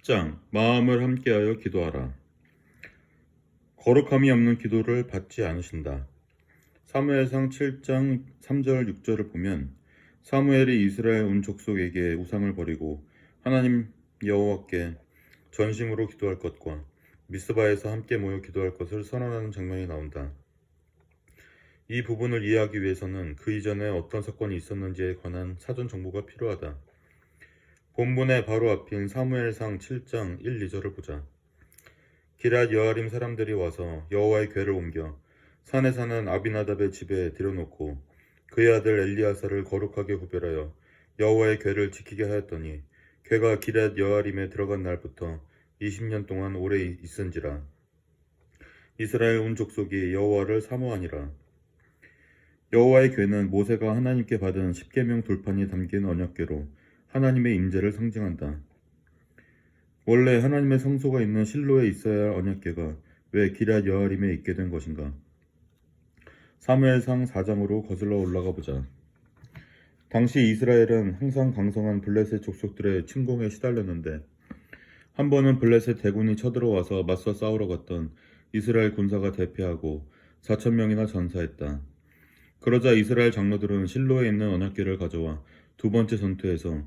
10장 마음을 함께하여 기도하라. 거룩함이 없는 기도를 받지 않으신다. 사무엘상 7장 3절 6절을 보면 사무엘이 이스라엘 온 족속에게 우상을 버리고 하나님 여호와께 전심으로 기도할 것과 미스바에서 함께 모여 기도할 것을 선언하는 장면이 나온다. 이 부분을 이해하기 위해서는 그 이전에 어떤 사건이 있었는지에 관한 사전 정보가 필요하다. 본문의 바로 앞인 사무엘상 7장 1, 2절을 보자. 기럇 여아림 사람들이 와서 여호와의 궤를 옮겨 산에 사는 아비나답의 집에 들여놓고 그의 아들 엘리야사를 거룩하게 구별하여 여호와의 궤를 지키게 하였더니 궤가 기럇 여아림에 들어간 날부터 20년 동안 오래 있은지라. 이스라엘 온 족속이 여호와를 사모하니라. 여호와의 궤는 모세가 하나님께 받은 십계명 돌판이 담긴 언약궤로 하나님의 임재를 상징한다. 원래 하나님의 성소가 있는 실로에 있어야 할 언약궤가 왜 기럇 여아림에 있게 된 것인가? 사무엘상 4장으로 거슬러 올라가 보자. 당시 이스라엘은 항상 강성한 블레셋 족속들의 침공에 시달렸는데 한 번은 블레셋 대군이 쳐들어와서 맞서 싸우러 갔던 이스라엘 군사가 대피하고 4,000명이나 전사했다. 그러자 이스라엘 장로들은 실로에 있는 언약궤를 가져와 두 번째 전투에서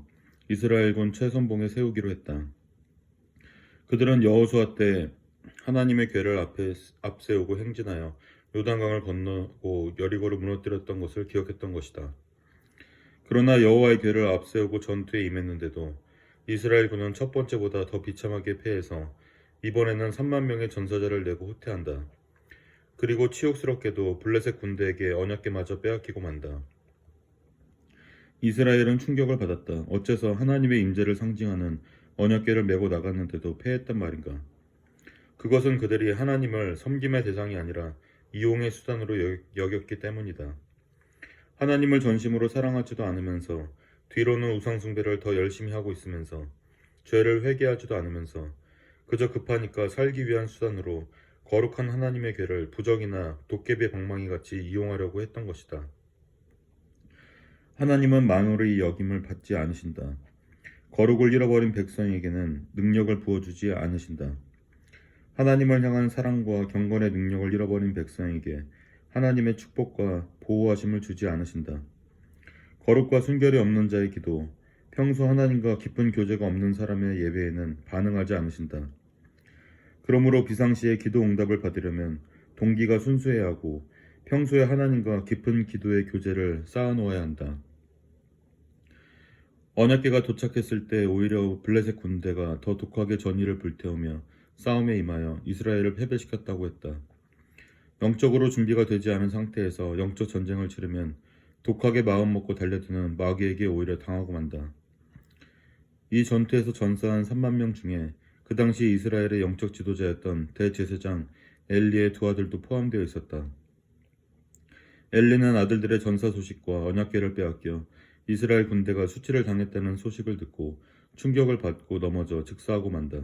이스라엘군 최선봉에 세우기로 했다. 그들은 여호수아 때 하나님의 궤를 앞세우고 행진하여 요단강을 건너고 여리고를 무너뜨렸던 것을 기억했던 것이다. 그러나 여호와의 궤를 앞세우고 전투에 임했는데도 이스라엘군은 첫 번째보다 더 비참하게 패해서 이번에는 3만 명의 전사자를 내고 후퇴한다. 그리고 치욕스럽게도 블레셋 군대에게 언약궤마저 빼앗기고 만다. 이스라엘은 충격을 받았다. 어째서 하나님의 임재를 상징하는 언약궤를 메고 나갔는데도 패했단 말인가? 그것은 그들이 하나님을 섬김의 대상이 아니라 이용의 수단으로 여겼기 때문이다. 하나님을 전심으로 사랑하지도 않으면서 뒤로는 우상숭배를 더 열심히 하고 있으면서 죄를 회개하지도 않으면서 그저 급하니까 살기 위한 수단으로 거룩한 하나님의 궤를 부적이나 도깨비 방망이같이 이용하려고 했던 것이다. 하나님은 만월의 여김을 받지 않으신다. 거룩을 잃어버린 백성에게는 능력을 부어주지 않으신다. 하나님을 향한 사랑과 경건의 능력을 잃어버린 백성에게 하나님의 축복과 보호하심을 주지 않으신다. 거룩과 순결이 없는 자의 기도, 평소 하나님과 깊은 교제가 없는 사람의 예배에는 반응하지 않으신다. 그러므로 비상시에 기도 응답을 받으려면 동기가 순수해야 하고 평소에 하나님과 깊은 기도의 교제를 쌓아놓아야 한다. 언약궤가 도착했을 때 오히려 블레셋 군대가 더 독하게 전의를 불태우며 싸움에 임하여 이스라엘을 패배시켰다고 했다. 영적으로 준비가 되지 않은 상태에서 영적 전쟁을 치르면 독하게 마음먹고 달려드는 마귀에게 오히려 당하고 만다. 이 전투에서 전사한 3만 명 중에 그 당시 이스라엘의 영적 지도자였던 대제사장 엘리의 두 아들도 포함되어 있었다. 엘리는 아들들의 전사 소식과 언약궤를 빼앗겨 이스라엘 군대가 수치를 당했다는 소식을 듣고 충격을 받고 넘어져 즉사하고 만다.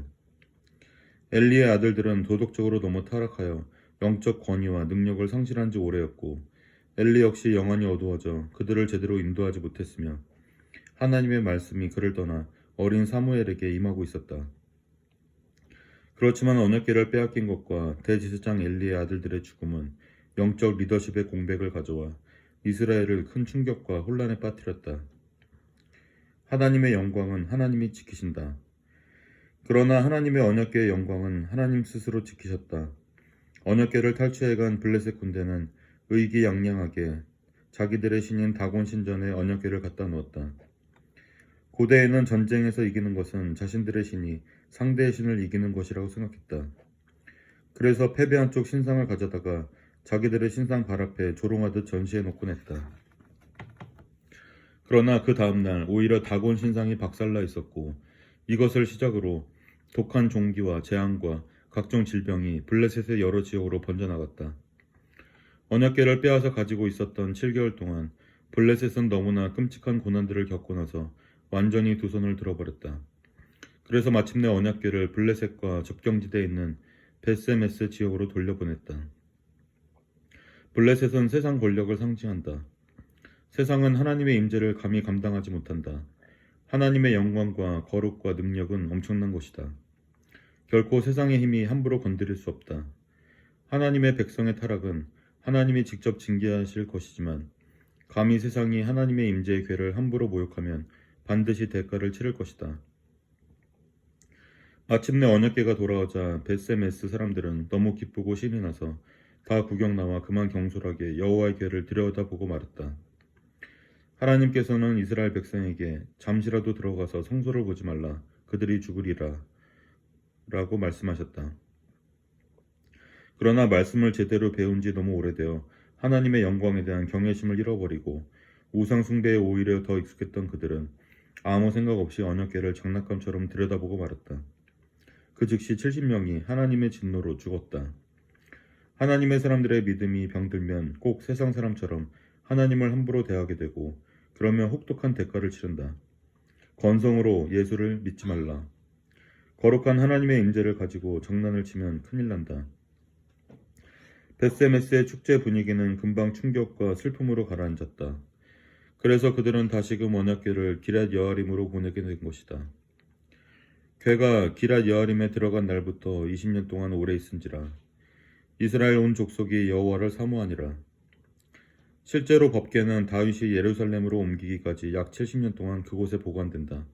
엘리의 아들들은 도덕적으로 너무 타락하여 영적 권위와 능력을 상실한 지 오래였고 엘리 역시 영안이 어두워져 그들을 제대로 인도하지 못했으며 하나님의 말씀이 그를 떠나 어린 사무엘에게 임하고 있었다. 그렇지만 언약궤를 빼앗긴 것과 대제사장 엘리의 아들들의 죽음은 영적 리더십의 공백을 가져와 이스라엘을 큰 충격과 혼란에 빠뜨렸다. 하나님의 영광은 하나님이 지키신다. 그러나 하나님의 언약궤의 영광은 하나님 스스로 지키셨다. 언약궤를 탈취해간 블레셋 군대는 의기양양하게 자기들의 신인 다곤 신전에 언약궤를 갖다 놓았다. 고대에는 전쟁에서 이기는 것은 자신들의 신이 상대의 신을 이기는 것이라고 생각했다. 그래서 패배한 쪽 신상을 가져다가 자기들의 신상 발 앞에 조롱하듯 전시해 놓곤 했다. 그러나 그 다음날 오히려 다곤 신상이 박살나 있었고 이것을 시작으로 독한 종기와 재앙과 각종 질병이 블레셋의 여러 지역으로 번져나갔다. 언약궤를 빼앗아 가지고 있었던 7개월 동안 블레셋은 너무나 끔찍한 고난들을 겪고 나서 완전히 두 손을 들어버렸다. 그래서 마침내 언약궤를 블레셋과 접경지대에 있는 베스메스 지역으로 돌려보냈다. 블레셋은 세상 권력을 상징한다. 세상은 하나님의 임재를 감히 감당하지 못한다. 하나님의 영광과 거룩과 능력은 엄청난 것이다. 결코 세상의 힘이 함부로 건드릴 수 없다. 하나님의 백성의 타락은 하나님이 직접 징계하실 것이지만 감히 세상이 하나님의 임재의 궤를 함부로 모욕하면 반드시 대가를 치를 것이다. 마침내 언약궤가 돌아오자 벳세메스 사람들은 너무 기쁘고 신이 나서 다 구경 나와 그만 경솔하게 여호와의 궤를 들여다보고 말했다. 하나님께서는 이스라엘 백성에게 잠시라도 들어가서 성소를 보지 말라. 그들이 죽으리라. 라고 말씀하셨다. 그러나 말씀을 제대로 배운 지 너무 오래되어 하나님의 영광에 대한 경외심을 잃어버리고 우상 숭배에 오히려 더 익숙했던 그들은 아무 생각 없이 언약궤를 장난감처럼 들여다보고 말았다. 그 즉시 70명이 하나님의 진노로 죽었다. 하나님의 사람들의 믿음이 병들면 꼭 세상 사람처럼 하나님을 함부로 대하게 되고 그러면 혹독한 대가를 치른다. 건성으로 예수를 믿지 말라. 거룩한 하나님의 임재를 가지고 장난을 치면 큰일 난다. 벳세메스의 축제 분위기는 금방 충격과 슬픔으로 가라앉았다. 그래서 그들은 다시금 언약궤를 기럇 여아림으로 보내게 된 것이다. 궤가 기럇 여아림에 들어간 날부터 20년 동안 오래 있은지라. 이스라엘 온 족속이 여호와를 사모하니라. 실제로 법궤는 다윗이 예루살렘으로 옮기기까지 약 70년 동안 그곳에 보관된다.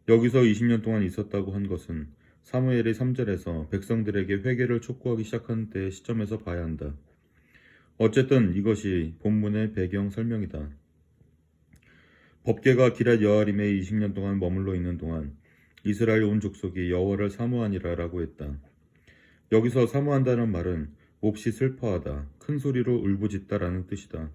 여기서 20년 동안 있었다고 한 것은 사무엘이 3절에서 백성들에게 회개를 촉구하기 시작한 때의 시점에서 봐야 한다. 어쨌든 이것이 본문의 배경 설명이다. 법궤가 기럇 여아림에 20년 동안 머물러 있는 동안 이스라엘 온 족속이 여호와를 사모하니라 라고 했다. 여기서 사모한다는 말은 몹시 슬퍼하다, 큰 소리로 울부짖다라는 뜻이다.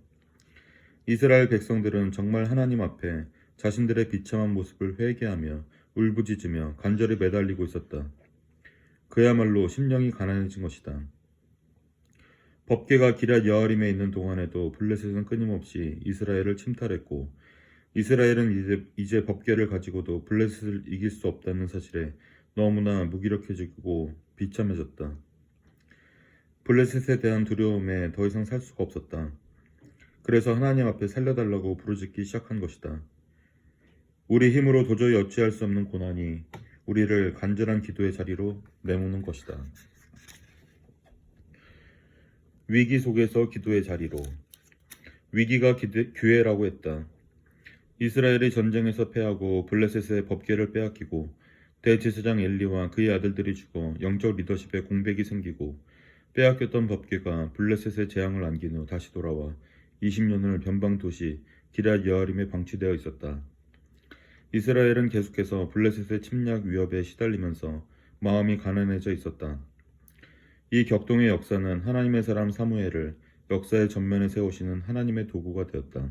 이스라엘 백성들은 정말 하나님 앞에 자신들의 비참한 모습을 회개하며 울부짖으며 간절히 매달리고 있었다. 그야말로 심령이 가난해진 것이다. 법궤가 기럇 여아림에 있는 동안에도 블레셋은 끊임없이 이스라엘을 침탈했고 이스라엘은 이제 법궤를 가지고도 블레셋을 이길 수 없다는 사실에 너무나 무기력해지고 비참해졌다. 블레셋에 대한 두려움에 더 이상 살 수가 없었다. 그래서 하나님 앞에 살려달라고 부르짖기 시작한 것이다. 우리 힘으로 도저히 어찌할 수 없는 고난이 우리를 간절한 기도의 자리로 내모는 것이다. 위기 속에서 기도의 자리로. 위기가 기회라고 했다. 이스라엘이 전쟁에서 패하고 블레셋의 법궤를 빼앗기고 대제사장 엘리와 그의 아들들이 죽어 영적 리더십에 공백이 생기고 빼앗겼던 법궤가 블레셋의 재앙을 안긴 후 다시 돌아와 20년을 변방 도시 기럇 여아림에 방치되어 있었다. 이스라엘은 계속해서 블레셋의 침략 위협에 시달리면서 마음이 가난해져 있었다. 이 격동의 역사는 하나님의 사람 사무엘을 역사의 전면에 세우시는 하나님의 도구가 되었다.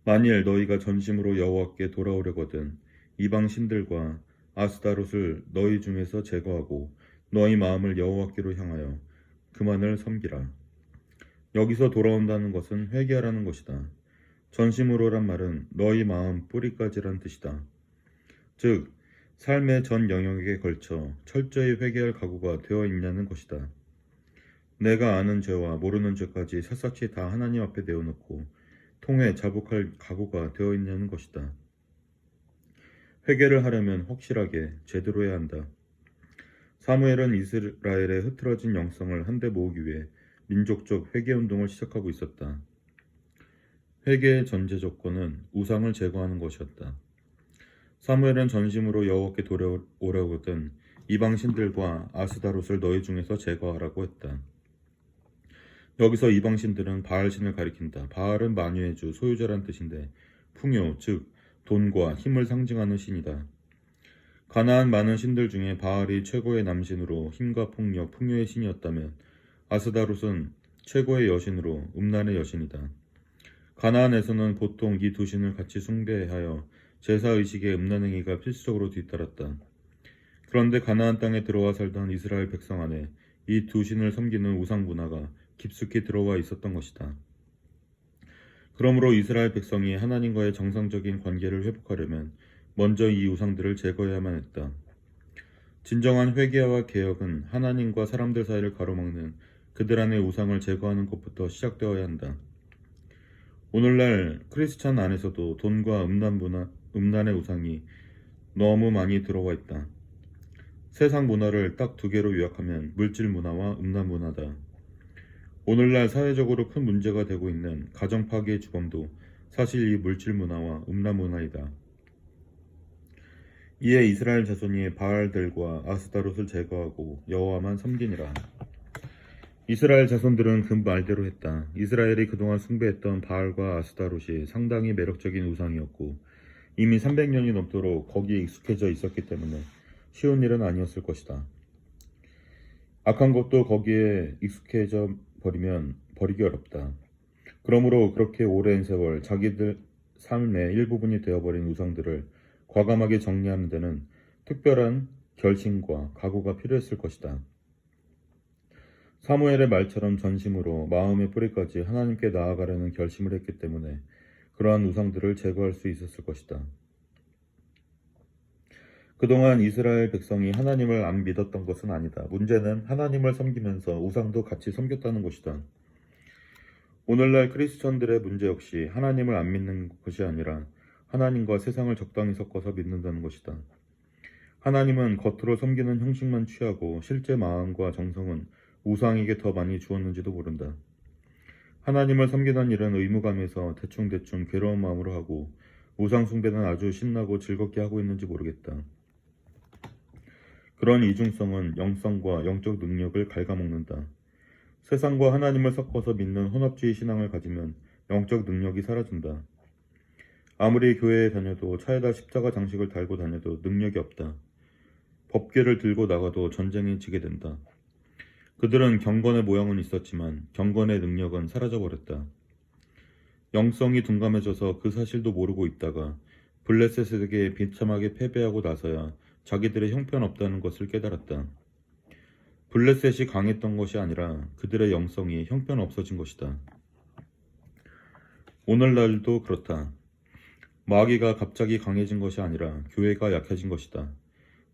만일 너희가 전심으로 여호와께 돌아오려거든 이방 신들과 아스다롯을 너희 중에서 제거하고 너희 마음을 여호와께로 향하여 그만을 섬기라. 여기서 돌아온다는 것은 회개하라는 것이다. 전심으로란 말은 너희 마음 뿌리까지란 뜻이다. 즉 삶의 전 영역에 걸쳐 철저히 회개할 각오가 되어 있냐는 것이다. 내가 아는 죄와 모르는 죄까지 샅샅이 다 하나님 앞에 내어놓고 통해 자복할 각오가 되어 있냐는 것이다. 회개를 하려면 확실하게 제대로 해야 한다. 사무엘은 이스라엘의 흐트러진 영성을 한데 모으기 위해 민족적 회개운동을 시작하고 있었다. 회개의 전제 조건은 우상을 제거하는 것이었다. 사무엘은 전심으로 여호와께 돌아오려거든 이방 신들과 아스다롯을 너희 중에서 제거하라고 했다. 여기서 이방 신들은 바알 신을 가리킨다. 바알은 만유의 주, 소유자란 뜻인데 풍요, 즉 돈과 힘을 상징하는 신이다. 가나안 많은 신들 중에 바알이 최고의 남신으로 힘과 폭력, 풍요의 신이었다면 아스다롯은 최고의 여신으로 음란의 여신이다. 가나안에서는 보통 이 두 신을 같이 숭배하여 제사의식의 음란행위가 필수적으로 뒤따랐다. 그런데 가나안 땅에 들어와 살던 이스라엘 백성 안에 이 두 신을 섬기는 우상 문화가 깊숙이 들어와 있었던 것이다. 그러므로 이스라엘 백성이 하나님과의 정상적인 관계를 회복하려면 먼저 이 우상들을 제거해야만 했다. 진정한 회개와 개혁은 하나님과 사람들 사이를 가로막는 그들 안의 우상을 제거하는 것부터 시작되어야 한다. 오늘날 크리스찬 안에서도 돈과 음란의 우상이 너무 많이 들어와 있다. 세상 문화를 딱 두 개로 요약하면 물질 문화와 음란 문화다. 오늘날 사회적으로 큰 문제가 되고 있는 가정 파괴의 주범도 사실 이 물질 문화와 음란 문화이다. 이에 이스라엘 자손이 바알들과 아스타롯을 제거하고 여호와만 섬기니라. 이스라엘 자손들은 그 말대로 했다. 이스라엘이 그동안 숭배했던 바알과 아스타롯이 상당히 매력적인 우상이었고 이미 300년이 넘도록 거기에 익숙해져 있었기 때문에 쉬운 일은 아니었을 것이다. 악한 것도 거기에 익숙해져 버리면 버리기 어렵다. 그러므로 그렇게 오랜 세월 자기들 삶의 일부분이 되어버린 우상들을 과감하게 정리하는 데는 특별한 결심과 각오가 필요했을 것이다. 사무엘의 말처럼 전심으로 마음의 뿌리까지 하나님께 나아가려는 결심을 했기 때문에 그러한 우상들을 제거할 수 있었을 것이다. 그동안 이스라엘 백성이 하나님을 안 믿었던 것은 아니다. 문제는 하나님을 섬기면서 우상도 같이 섬겼다는 것이다. 오늘날 크리스천들의 문제 역시 하나님을 안 믿는 것이 아니라 하나님과 세상을 적당히 섞어서 믿는다는 것이다. 하나님은 겉으로 섬기는 형식만 취하고 실제 마음과 정성은 우상에게 더 많이 주었는지도 모른다. 하나님을 섬기는 일은 의무감에서 대충대충 괴로운 마음으로 하고 우상 숭배는 아주 신나고 즐겁게 하고 있는지 모르겠다. 그런 이중성은 영성과 영적 능력을 갉아먹는다. 세상과 하나님을 섞어서 믿는 혼합주의 신앙을 가지면 영적 능력이 사라진다. 아무리 교회에 다녀도 차에다 십자가 장식을 달고 다녀도 능력이 없다. 법궤를 들고 나가도 전쟁에 지게 된다. 그들은 경건의 모양은 있었지만 경건의 능력은 사라져버렸다. 영성이 둔감해져서 그 사실도 모르고 있다가 블레셋에게 비참하게 패배하고 나서야 자기들의 형편없다는 것을 깨달았다. 블레셋이 강했던 것이 아니라 그들의 영성이 형편없어진 것이다. 오늘날도 그렇다. 마귀가 갑자기 강해진 것이 아니라 교회가 약해진 것이다.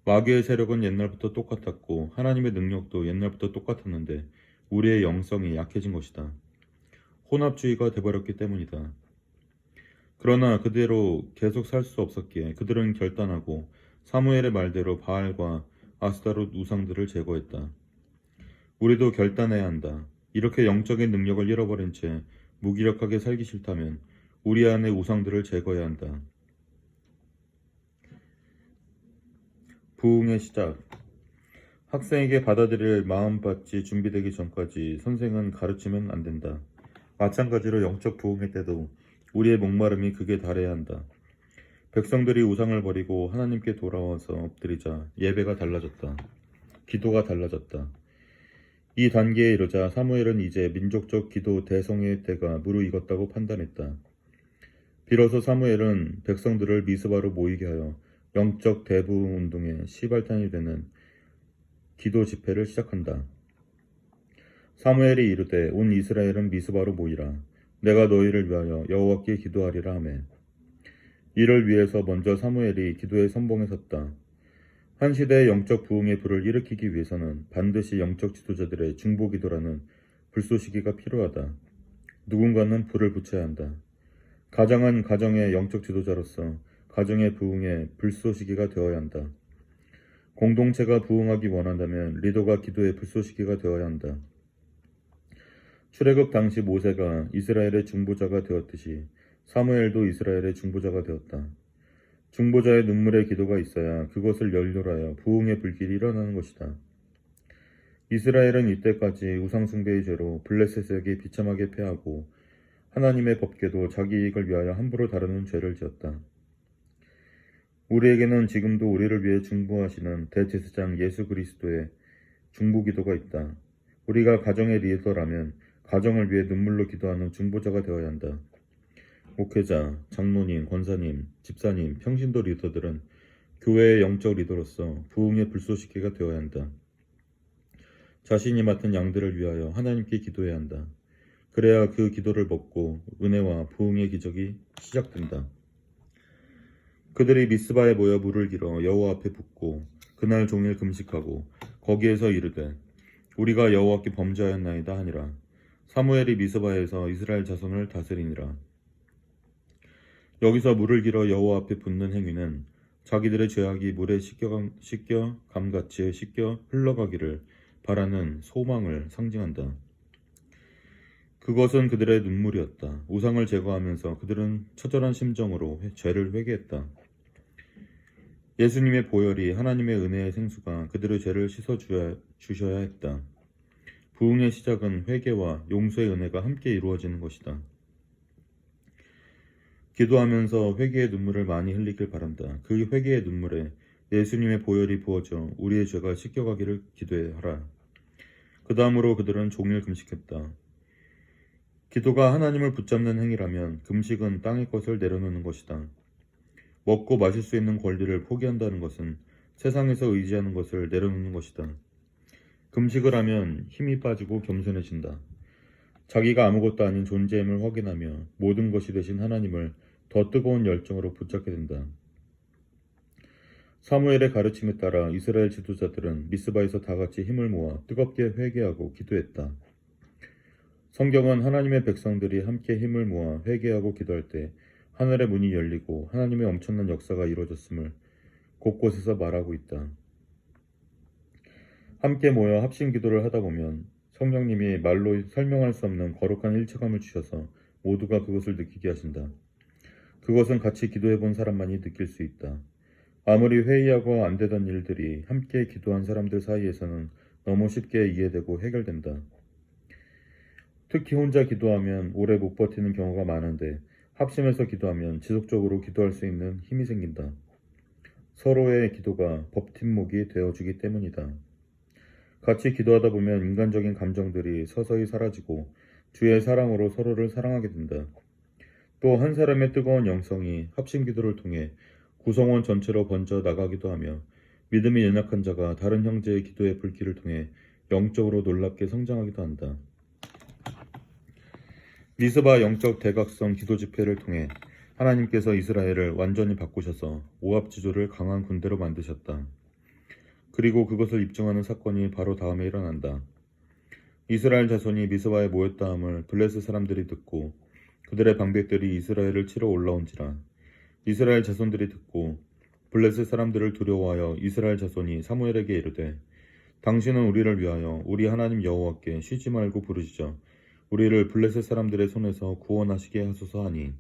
마귀의 세력은 옛날부터 똑같았고 하나님의 능력도 옛날부터 똑같았는데 우리의 영성이 약해진 것이다. 혼합주의가 돼버렸기 때문이다. 그러나 그대로 계속 살 수 없었기에 그들은 결단하고 사무엘의 말대로 바알과 아스타롯 우상들을 제거했다. 우리도 결단해야 한다. 이렇게 영적인 능력을 잃어버린 채 무기력하게 살기 싫다면 우리 안의 우상들을 제거해야 한다. 부흥의 시작. 학생에게 받아들일 마음밭이 준비되기 전까지 선생은 가르치면 안 된다. 마찬가지로 영적 부흥의 때도 우리의 목마름이 극에 달해야 한다. 백성들이 우상을 버리고 하나님께 돌아와서 엎드리자 예배가 달라졌다. 기도가 달라졌다. 이 단계에 이르자 사무엘은 이제 민족적 기도 대성의 때가 무르익었다고 판단했다. 비로소 사무엘은 백성들을 미스바로 모이게 하여 영적 대부흥 운동의 시발탄이 되는 기도 집회를 시작한다. 사무엘이 이르되 온 이스라엘은 미스바로 모이라. 내가 너희를 위하여 여호와께 기도하리라 하매. 이를 위해서 먼저 사무엘이 기도의 선봉에 섰다. 한 시대의 영적 부흥의 불을 일으키기 위해서는 반드시 영적 지도자들의 중보기도라는 불쏘시개가 필요하다. 누군가는 불을 붙여야 한다. 가정은 가정의 영적 지도자로서 가정의 부흥의 불쏘시개가 되어야 한다. 공동체가 부흥하기 원한다면 리더가 기도의 불쏘시개가 되어야 한다. 출애굽 당시 모세가 이스라엘의 중보자가 되었듯이 사무엘도 이스라엘의 중보자가 되었다. 중보자의 눈물의 기도가 있어야 그것을 연결하여 부흥의 불길이 일어나는 것이다. 이스라엘은 이때까지 우상숭배의 죄로 블레셋에게 비참하게 패하고 하나님의 법궤도 자기 이익을 위하여 함부로 다루는 죄를 지었다. 우리에게는 지금도 우리를 위해 중보하시는 대제사장 예수 그리스도의 중보기도가 있다. 우리가 가정의 리더라면 가정을 위해 눈물로 기도하는 중보자가 되어야 한다. 목회자, 장로님, 권사님, 집사님, 평신도 리더들은 교회의 영적 리더로서 부흥의 불쏘시개가 되어야 한다. 자신이 맡은 양들을 위하여 하나님께 기도해야 한다. 그래야 그 기도를 먹고 은혜와 부흥의 기적이 시작된다. 그들이 미스바에 모여 물을 길어 여호와 앞에 붓고 그날 종일 금식하고 거기에서 이르되 우리가 여호와께 범죄하였나이다 하니라. 사무엘이 미스바에서 이스라엘 자손을 다스리니라. 여기서 물을 길어 여호와 앞에 붓는 행위는 자기들의 죄악이 물에 씻겨 감같이 씻겨 흘러가기를 바라는 소망을 상징한다. 그것은 그들의 눈물이었다. 우상을 제거하면서 그들은 처절한 심정으로 죄를 회개했다. 예수님의 보혈이 하나님의 은혜의 생수가 그들의 죄를 씻어주셔야 했다. 부흥의 시작은 회개와 용서의 은혜가 함께 이루어지는 것이다. 기도하면서 회개의 눈물을 많이 흘리길 바란다. 그 회개의 눈물에 예수님의 보혈이 부어져 우리의 죄가 씻겨가기를 기도하라. 그 다음으로 그들은 종일 금식했다. 기도가 하나님을 붙잡는 행위라면 금식은 땅의 것을 내려놓는 것이다. 먹고 마실 수 있는 권리를 포기한다는 것은 세상에서 의지하는 것을 내려놓는 것이다. 금식을 하면 힘이 빠지고 겸손해진다. 자기가 아무것도 아닌 존재임을 확인하며 모든 것이 되신 하나님을 더 뜨거운 열정으로 붙잡게 된다. 사무엘의 가르침에 따라 이스라엘 지도자들은 미스바에서 다 같이 힘을 모아 뜨겁게 회개하고 기도했다. 성경은 하나님의 백성들이 함께 힘을 모아 회개하고 기도할 때 하늘의 문이 열리고 하나님의 엄청난 역사가 이루어졌음을 곳곳에서 말하고 있다. 함께 모여 합심 기도를 하다 보면 성령님이 말로 설명할 수 없는 거룩한 일체감을 주셔서 모두가 그것을 느끼게 하신다. 그것은 같이 기도해 본 사람만이 느낄 수 있다. 아무리 회의하고 안 되던 일들이 함께 기도한 사람들 사이에서는 너무 쉽게 이해되고 해결된다. 특히 혼자 기도하면 오래 못 버티는 경우가 많은데 합심해서 기도하면 지속적으로 기도할 수 있는 힘이 생긴다. 서로의 기도가 버팀목이 되어주기 때문이다. 같이 기도하다 보면 인간적인 감정들이 서서히 사라지고 주의 사랑으로 서로를 사랑하게 된다. 또 한 사람의 뜨거운 영성이 합심 기도를 통해 구성원 전체로 번져 나가기도 하며 믿음이 연약한 자가 다른 형제의 기도의 불길을 통해 영적으로 놀랍게 성장하기도 한다. 미스바 영적 대각성 기도 집회를 통해 하나님께서 이스라엘을 완전히 바꾸셔서 모압지조를 강한 군대로 만드셨다. 그리고 그것을 입증하는 사건이 바로 다음에 일어난다. 이스라엘 자손이 미스바에 모였다함을 블레셋 사람들이 듣고 그들의 방백들이 이스라엘을 치러 올라온지라. 이스라엘 자손들이 듣고 블레셋 사람들을 두려워하여 이스라엘 자손이 사무엘에게 이르되 당신은 우리를 위하여 우리 하나님 여호와께 쉬지 말고 부르시자 우리를 블레셋 사람들의 손에서 구원하시게 하소서 하니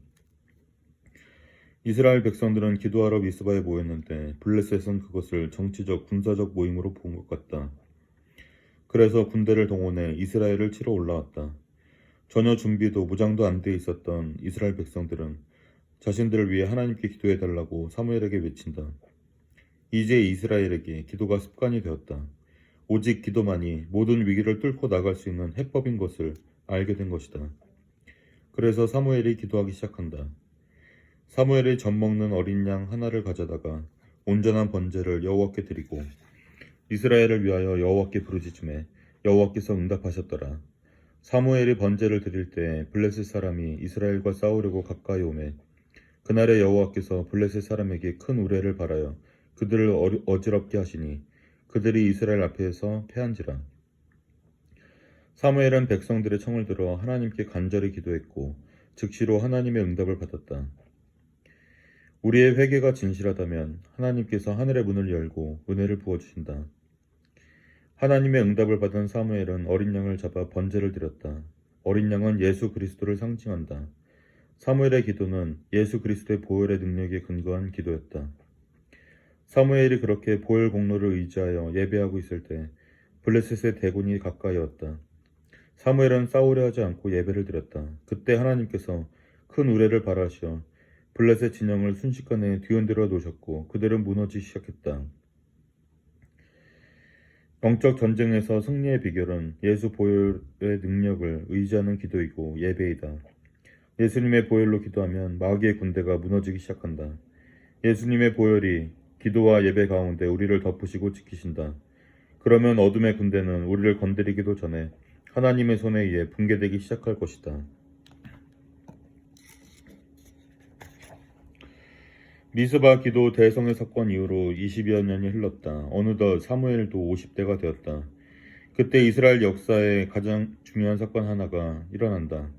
이스라엘 백성들은 기도하러 미스바에 모였는데 블레셋은 그것을 정치적 군사적 모임으로 본 것 같다. 그래서 군대를 동원해 이스라엘을 치러 올라왔다. 전혀 준비도 무장도 안 돼 있었던 이스라엘 백성들은 자신들을 위해 하나님께 기도해달라고 사무엘에게 외친다. 이제 이스라엘에게 기도가 습관이 되었다. 오직 기도만이 모든 위기를 뚫고 나갈 수 있는 해법인 것을 알게 된 것이다. 그래서 사무엘이 기도하기 시작한다. 사무엘이 젖 먹는 어린 양 하나를 가져다가 온전한 번제를 여호와께 드리고 이스라엘을 위하여 여호와께 부르짖음에 여호와께서 응답하셨더라. 사무엘이 번제를 드릴 때 블레셋 사람이 이스라엘과 싸우려고 가까이 오매 그날에 여호와께서 블레셋 사람에게 큰 우레를 발하여 그들을 어지럽게 하시니 그들이 이스라엘 앞에서 패한지라. 사무엘은 백성들의 청을 들어 하나님께 간절히 기도했고 즉시로 하나님의 응답을 받았다. 우리의 회개가 진실하다면 하나님께서 하늘의 문을 열고 은혜를 부어주신다. 하나님의 응답을 받은 사무엘은 어린 양을 잡아 번제를 드렸다. 어린 양은 예수 그리스도를 상징한다. 사무엘의 기도는 예수 그리스도의 보혈의 능력에 근거한 기도였다. 사무엘이 그렇게 보혈 공로를 의지하여 예배하고 있을 때 블레셋의 대군이 가까이 왔다. 사무엘은 싸우려 하지 않고 예배를 드렸다. 그때 하나님께서 큰 우레를 발하시어 블레셋 진영을 순식간에 뒤흔들어 놓으셨고 그들은 무너지기 시작했다. 영적 전쟁에서 승리의 비결은 예수 보혈의 능력을 의지하는 기도이고 예배이다. 예수님의 보혈로 기도하면 마귀의 군대가 무너지기 시작한다. 예수님의 보혈이 기도와 예배 가운데 우리를 덮으시고 지키신다. 그러면 어둠의 군대는 우리를 건드리기도 전에 하나님의 손에 의해 붕괴되기 시작할 것이다. 미스바 기도 대성의 사건 이후로 20여 년이 흘렀다. 어느덧 사무엘도 50대가 되었다. 그때 이스라엘 역사의 가장 중요한 사건 하나가 일어난다.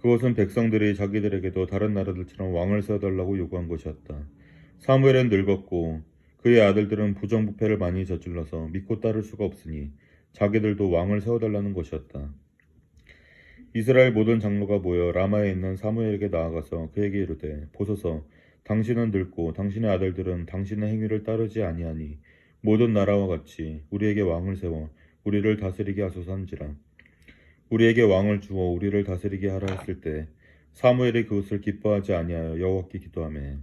그것은 백성들이 자기들에게도 다른 나라들처럼 왕을 세워달라고 요구한 것이었다. 사무엘은 늙었고 그의 아들들은 부정부패를 많이 저질러서 믿고 따를 수가 없으니 자기들도 왕을 세워달라는 것이었다. 이스라엘 모든 장로가 모여 라마에 있는 사무엘에게 나아가서 그에게 이르되 보소서 당신은 늙고 당신의 아들들은 당신의 행위를 따르지 아니하니 모든 나라와 같이 우리에게 왕을 세워 우리를 다스리게 하소서 한지라. 우리에게 왕을 주어 우리를 다스리게 하라 했을 때 사무엘이 그것을 기뻐하지 아니하여 여호와께 기도하매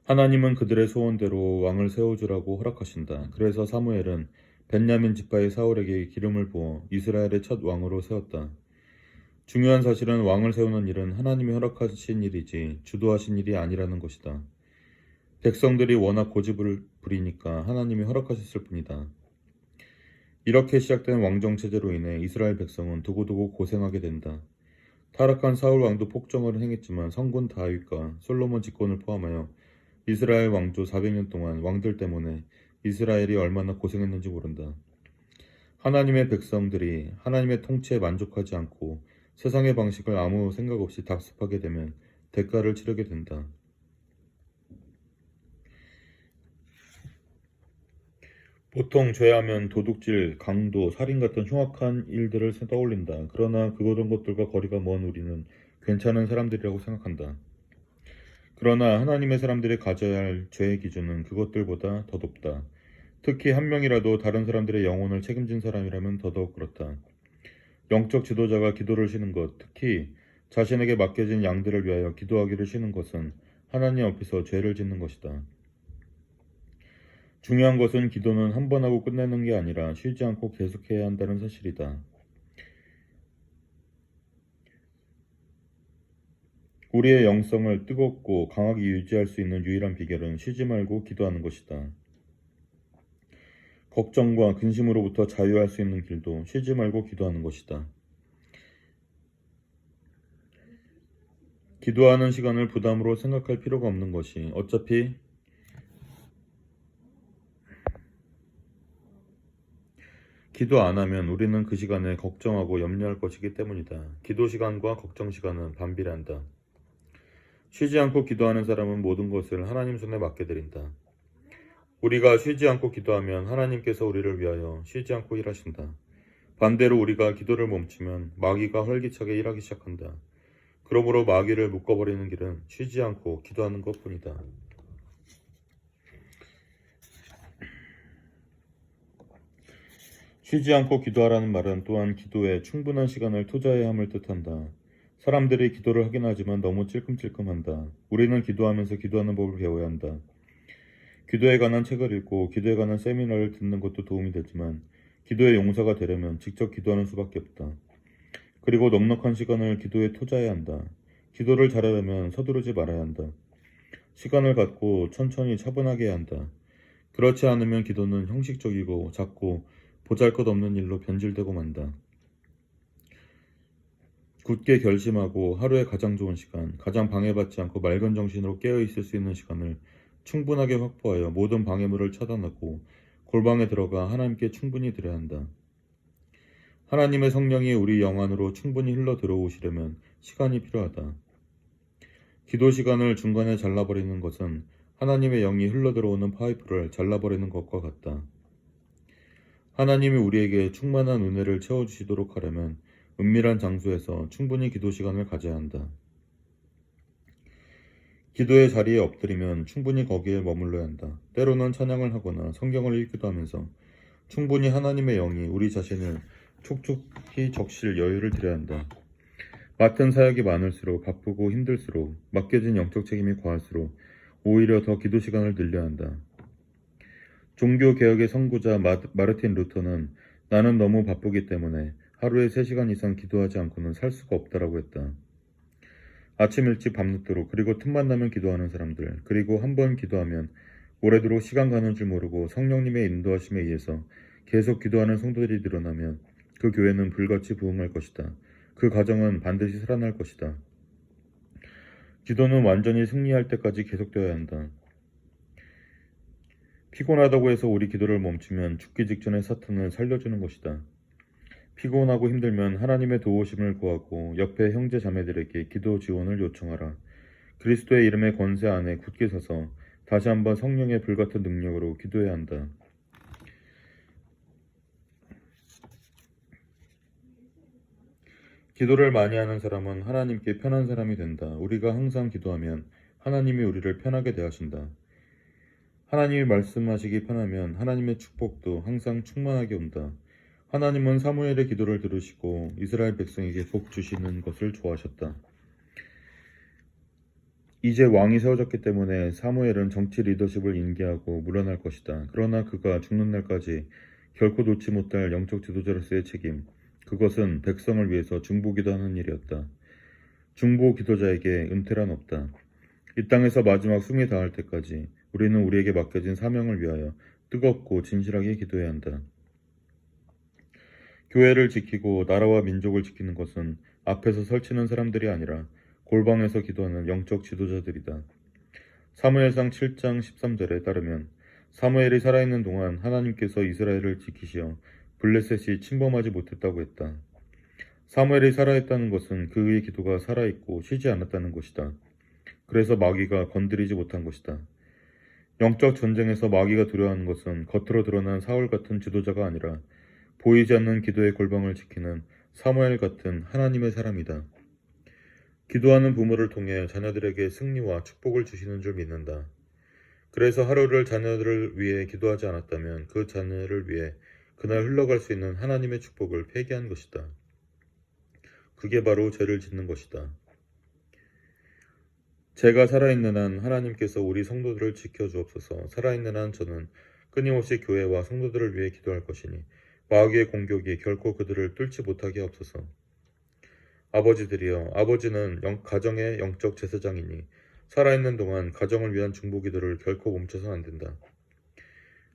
하나님은 그들의 소원대로 왕을 세워주라고 허락하신다. 그래서 사무엘은 벤야민 지파의 사울에게 기름을 부어 이스라엘의 첫 왕으로 세웠다. 중요한 사실은 왕을 세우는 일은 하나님이 허락하신 일이지 주도하신 일이 아니라는 것이다. 백성들이 워낙 고집을 부리니까 하나님이 허락하셨을 뿐이다. 이렇게 시작된 왕정체제로 인해 이스라엘 백성은 두고두고 고생하게 된다. 타락한 사울 왕도 폭정을 행했지만 성군 다윗과 솔로몬 집권을 포함하여 이스라엘 왕조 400년 동안 왕들 때문에 이스라엘이 얼마나 고생했는지 모른다. 하나님의 백성들이 하나님의 통치에 만족하지 않고 세상의 방식을 아무 생각 없이 답습하게 되면 대가를 치르게 된다. 보통 죄하면 도둑질, 강도, 살인 같은 흉악한 일들을 떠올린다. 그러나 그런 것들과 거리가 먼 우리는 괜찮은 사람들이라고 생각한다. 그러나 하나님의 사람들이 가져야 할 죄의 기준은 그것들보다 더 높다. 특히 한 명이라도 다른 사람들의 영혼을 책임진 사람이라면 더더욱 그렇다. 영적 지도자가 기도를 쉬는 것, 특히 자신에게 맡겨진 양들을 위하여 기도하기를 쉬는 것은 하나님 앞에서 죄를 짓는 것이다. 중요한 것은 기도는 한 번 하고 끝내는 게 아니라 쉬지 않고 계속해야 한다는 사실이다. 우리의 영성을 뜨겁고 강하게 유지할 수 있는 유일한 비결은 쉬지 말고 기도하는 것이다. 걱정과 근심으로부터 자유할 수 있는 길도 쉬지 말고 기도하는 것이다. 기도하는 시간을 부담으로 생각할 필요가 없는 것이 어차피 기도 안 하면 우리는 그 시간에 걱정하고 염려할 것이기 때문이다. 기도 시간과 걱정 시간은 반비례한다. 쉬지 않고 기도하는 사람은 모든 것을 하나님 손에 맡겨드린다. 우리가 쉬지 않고 기도하면 하나님께서 우리를 위하여 쉬지 않고 일하신다. 반대로 우리가 기도를 멈추면 마귀가 활기차게 일하기 시작한다. 그러므로 마귀를 묶어버리는 길은 쉬지 않고 기도하는 것뿐이다. 쉬지 않고 기도하라는 말은 또한 기도에 충분한 시간을 투자해야 함을 뜻한다. 사람들이 기도를 하긴 하지만 너무 찔끔찔끔한다. 우리는 기도하면서 기도하는 법을 배워야 한다. 기도에 관한 책을 읽고 기도에 관한 세미나를 듣는 것도 도움이 되지만 기도의 용사가 되려면 직접 기도하는 수밖에 없다. 그리고 넉넉한 시간을 기도에 투자해야 한다. 기도를 잘하려면 서두르지 말아야 한다. 시간을 갖고 천천히 차분하게 해야 한다. 그렇지 않으면 기도는 형식적이고 작고 보잘것없는 일로 변질되고 만다. 굳게 결심하고 하루의 가장 좋은 시간, 가장 방해받지 않고 맑은 정신으로 깨어있을 수 있는 시간을 충분하게 확보하여 모든 방해물을 차단하고 골방에 들어가 하나님께 충분히 드려야 한다. 하나님의 성령이 우리 영 안으로 충분히 흘러 들어오시려면 시간이 필요하다. 기도 시간을 중간에 잘라버리는 것은 하나님의 영이 흘러 들어오는 파이프를 잘라버리는 것과 같다. 하나님이 우리에게 충만한 은혜를 채워주시도록 하려면 은밀한 장소에서 충분히 기도 시간을 가져야 한다. 기도의 자리에 엎드리면 충분히 거기에 머물러야 한다. 때로는 찬양을 하거나 성경을 읽기도 하면서 충분히 하나님의 영이 우리 자신을 촉촉히 적실 여유를 드려야 한다. 맡은 사역이 많을수록 바쁘고 힘들수록 맡겨진 영적 책임이 과할수록 오히려 더 기도 시간을 늘려야 한다. 종교개혁의 선구자 마르틴 루터는 나는 너무 바쁘기 때문에 하루에 3시간 이상 기도하지 않고는 살 수가 없다라고 했다. 아침 일찍 밤늦도록 그리고 틈만 나면 기도하는 사람들, 그리고 한 번 기도하면 오래도록 시간 가는 줄 모르고 성령님의 인도하심에 의해서 계속 기도하는 성도들이 늘어나면 그 교회는 불같이 부흥할 것이다. 그 가정은 반드시 살아날 것이다. 기도는 완전히 승리할 때까지 계속되어야 한다. 피곤하다고 해서 우리 기도를 멈추면 죽기 직전에 사탄을 살려주는 것이다. 피곤하고 힘들면 하나님의 도우심을 구하고 옆에 형제 자매들에게 기도 지원을 요청하라. 그리스도의 이름의 권세 안에 굳게 서서 다시 한번 성령의 불같은 능력으로 기도해야 한다. 기도를 많이 하는 사람은 하나님께 편한 사람이 된다. 우리가 항상 기도하면 하나님이 우리를 편하게 대하신다. 하나님이 말씀하시기 편하면 하나님의 축복도 항상 충만하게 온다. 하나님은 사무엘의 기도를 들으시고 이스라엘 백성에게 복 주시는 것을 좋아하셨다. 이제 왕이 세워졌기 때문에 사무엘은 정치 리더십을 인계하고 물러날 것이다. 그러나 그가 죽는 날까지 결코 놓지 못할 영적 지도자로서의 책임, 그것은 백성을 위해서 중보기도하는 일이었다. 중보 기도자에게 은퇴란 없다. 이 땅에서 마지막 숨이 닿을 때까지 우리는 우리에게 맡겨진 사명을 위하여 뜨겁고 진실하게 기도해야 한다. 교회를 지키고 나라와 민족을 지키는 것은 앞에서 설치는 사람들이 아니라 골방에서 기도하는 영적 지도자들이다. 사무엘상 7장 13절에 따르면 사무엘이 살아있는 동안 하나님께서 이스라엘을 지키시어 블레셋이 침범하지 못했다고 했다. 사무엘이 살아있다는 것은 그의 기도가 살아있고 쉬지 않았다는 것이다. 그래서 마귀가 건드리지 못한 것이다. 영적 전쟁에서 마귀가 두려워하는 것은 겉으로 드러난 사울 같은 지도자가 아니라 보이지 않는 기도의 골방을 지키는 사무엘 같은 하나님의 사람이다. 기도하는 부모를 통해 자녀들에게 승리와 축복을 주시는 줄 믿는다. 그래서 하루를 자녀들을 위해 기도하지 않았다면 그 자녀를 위해 그날 흘러갈 수 있는 하나님의 축복을 폐기한 것이다. 그게 바로 죄를 짓는 것이다. 제가 살아있는 한 하나님께서 우리 성도들을 지켜주옵소서. 살아있는 한 저는 끊임없이 교회와 성도들을 위해 기도할 것이니 마귀의 공격이 결코 그들을 뚫지 못하게 하옵소서. 아버지들이여, 아버지는 가정의 영적 제사장이니 살아있는 동안 가정을 위한 중보기도를 결코 멈춰서는 안 된다.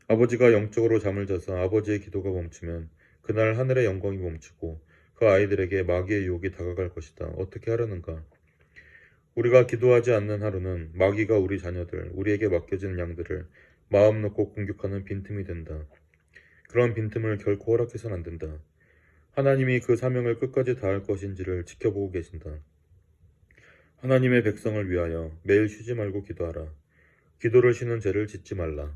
아버지가 영적으로 잠을 자서 아버지의 기도가 멈추면 그날 하늘의 영광이 멈추고 그 아이들에게 마귀의 유혹이 다가갈 것이다. 어떻게 하려는가? 우리가 기도하지 않는 하루는 마귀가 우리 자녀들, 우리에게 맡겨진 양들을 마음 놓고 공격하는 빈틈이 된다. 그런 빈틈을 결코 허락해서는 안 된다. 하나님이 그 사명을 끝까지 다할 것인지를 지켜보고 계신다. 하나님의 백성을 위하여 매일 쉬지 말고 기도하라. 기도를 쉬는 죄를 짓지 말라.